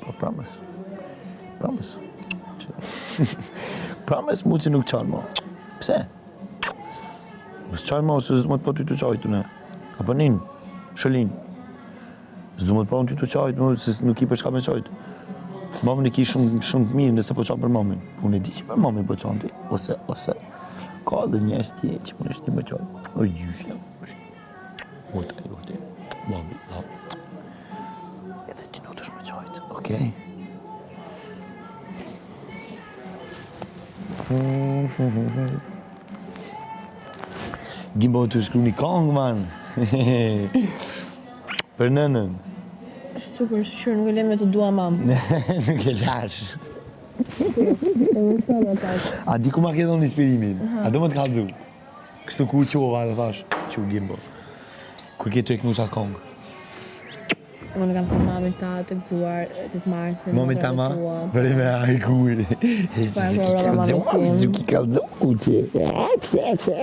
Po promise. Promise mu që nuk qanë mo. Pse? Së qanë mo se zdo më të po ty të qajtë ne. Apo nin, shëllin. Zdo më të po ty të qajtë mu se nuk i për çka me qajtë. Mamin e ki shumë mirë nëse po qanë për mamin. Unë e di që për mamin po qanë ti. Ose ka dhe njës tje që më nështë një më qajtë. O gjyshja. Ute. Mami, edhe ti nuk të shme qajtë, okej? Gimbo të shkru një kongë, man. Për nënën. Super, shqyrë, nuk e le me të dua mamë. Nuk e lash. A di ku ma ke dhonë inspirimin? A do më të kallëzu? Kështu ku qova dhe thash, që Gimbo. Kur ke të e kënu qatë kongë? Unë kam thënë mamin ta të gëzuar, të të marrë se Mamin ta ma? Vëri me a i kuri. Zuki kallëzu që. Pse.